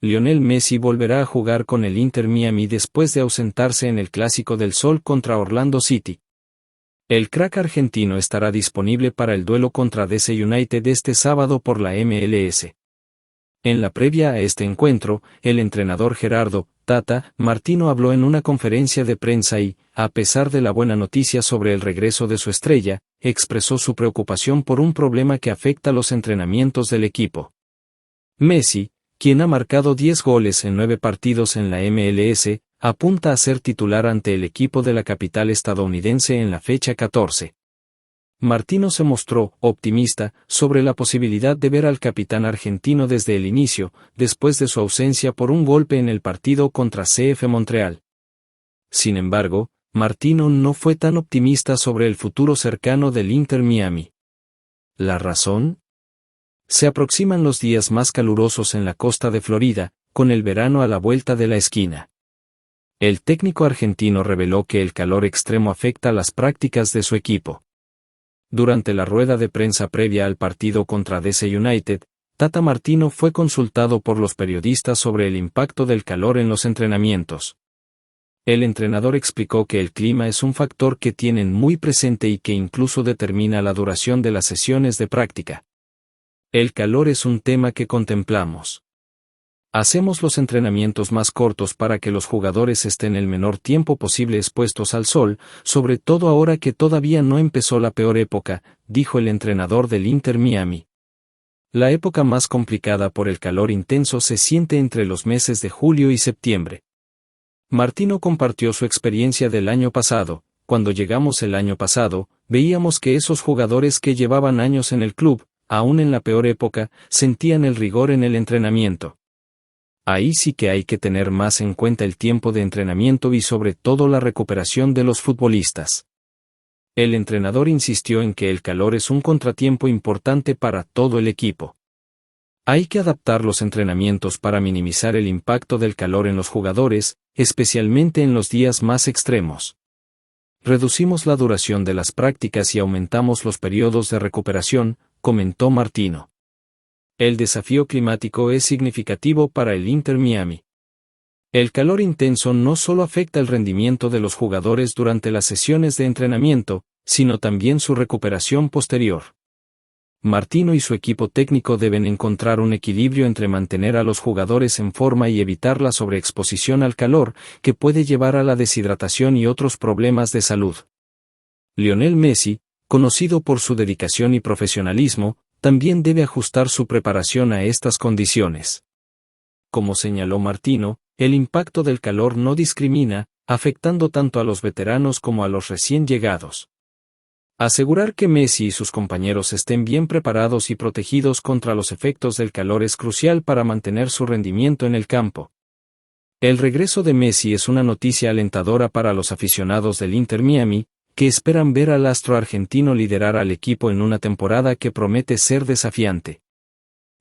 Lionel Messi volverá a jugar con el Inter Miami después de ausentarse en el Clásico del Sol contra Orlando City. El crack argentino estará disponible para el duelo contra DC United este sábado por la MLS. En la previa a este encuentro, el entrenador Gerardo Tata Martino habló en una conferencia de prensa y, a pesar de la buena noticia sobre el regreso de su estrella, expresó su preocupación por un problema que afecta los entrenamientos del equipo. Messi, quien ha marcado 10 goles en 9 partidos en la MLS, apunta a ser titular ante el equipo de la capital estadounidense en la fecha 14. Martino se mostró optimista sobre la posibilidad de ver al capitán argentino desde el inicio, después de su ausencia por un golpe en el partido contra CF Montreal. Sin embargo, Martino no fue tan optimista sobre el futuro cercano del Inter Miami. ¿La razón? Se aproximan los días más calurosos en la costa de Florida, con el verano a la vuelta de la esquina. El técnico argentino reveló que el calor extremo afecta las prácticas de su equipo. Durante la rueda de prensa previa al partido contra DC United, Tata Martino fue consultado por los periodistas sobre el impacto del calor en los entrenamientos. El entrenador explicó que el clima es un factor que tienen muy presente y que incluso determina la duración de las sesiones de práctica. El calor es un tema que contemplamos. Hacemos los entrenamientos más cortos para que los jugadores estén el menor tiempo posible expuestos al sol, sobre todo ahora que todavía no empezó la peor época, dijo el entrenador del Inter Miami. La época más complicada por el calor intenso se siente entre los meses de julio y septiembre. Martino compartió su experiencia del año pasado. Cuando llegamos el año pasado, veíamos que esos jugadores que llevaban años en el club, aún en la peor época, sentían el rigor en el entrenamiento. Ahí sí que hay que tener más en cuenta el tiempo de entrenamiento y sobre todo la recuperación de los futbolistas. El entrenador insistió en que el calor es un contratiempo importante para todo el equipo. Hay que adaptar los entrenamientos para minimizar el impacto del calor en los jugadores, especialmente en los días más extremos. Reducimos la duración de las prácticas y aumentamos los periodos de recuperación, comentó Martino. El desafío climático es significativo para el Inter Miami. El calor intenso no solo afecta el rendimiento de los jugadores durante las sesiones de entrenamiento, sino también su recuperación posterior. Martino y su equipo técnico deben encontrar un equilibrio entre mantener a los jugadores en forma y evitar la sobreexposición al calor, que puede llevar a la deshidratación y otros problemas de salud. Lionel Messi, conocido por su dedicación y profesionalismo, también debe ajustar su preparación a estas condiciones. Como señaló Martino, el impacto del calor no discrimina, afectando tanto a los veteranos como a los recién llegados. Asegurar que Messi y sus compañeros estén bien preparados y protegidos contra los efectos del calor es crucial para mantener su rendimiento en el campo. El regreso de Messi es una noticia alentadora para los aficionados del Inter Miami, que esperan ver al astro argentino liderar al equipo en una temporada que promete ser desafiante.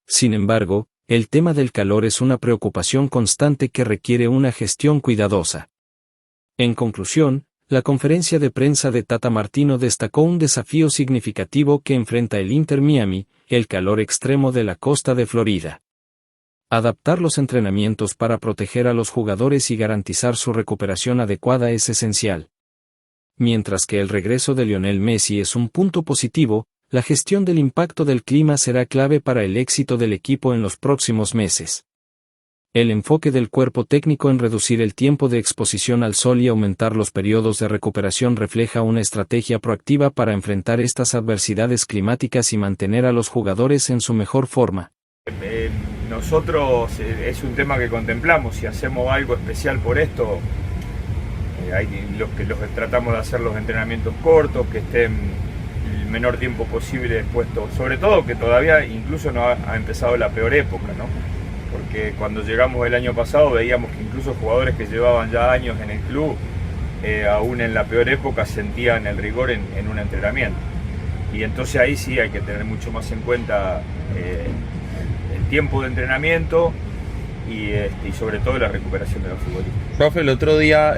Sin embargo, el tema del calor es una preocupación constante que requiere una gestión cuidadosa. En conclusión, la conferencia de prensa de Tata Martino destacó un desafío significativo que enfrenta el Inter Miami, el calor extremo de la costa de Florida. Adaptar los entrenamientos para proteger a los jugadores y garantizar su recuperación adecuada es esencial. Mientras que el regreso de Lionel Messi es un punto positivo, la gestión del impacto del clima será clave para el éxito del equipo en los próximos meses. El enfoque del cuerpo técnico en reducir el tiempo de exposición al sol y aumentar los periodos de recuperación refleja una estrategia proactiva para enfrentar estas adversidades climáticas y mantener a los jugadores en su mejor forma. Nosotros es un tema que contemplamos, si hacemos algo especial por esto. Hay los que tratamos de hacer los entrenamientos cortos, que estén el menor tiempo posible expuestos, sobre todo que todavía incluso no ha empezado la peor época, ¿no? Porque cuando llegamos el año pasado veíamos que incluso jugadores que llevaban ya años en el club, aún en la peor época sentían el rigor en un entrenamiento. Y entonces ahí sí hay que tener mucho más en cuenta el tiempo de entrenamiento y sobre todo la recuperación de los futbolistas. Profe, el otro día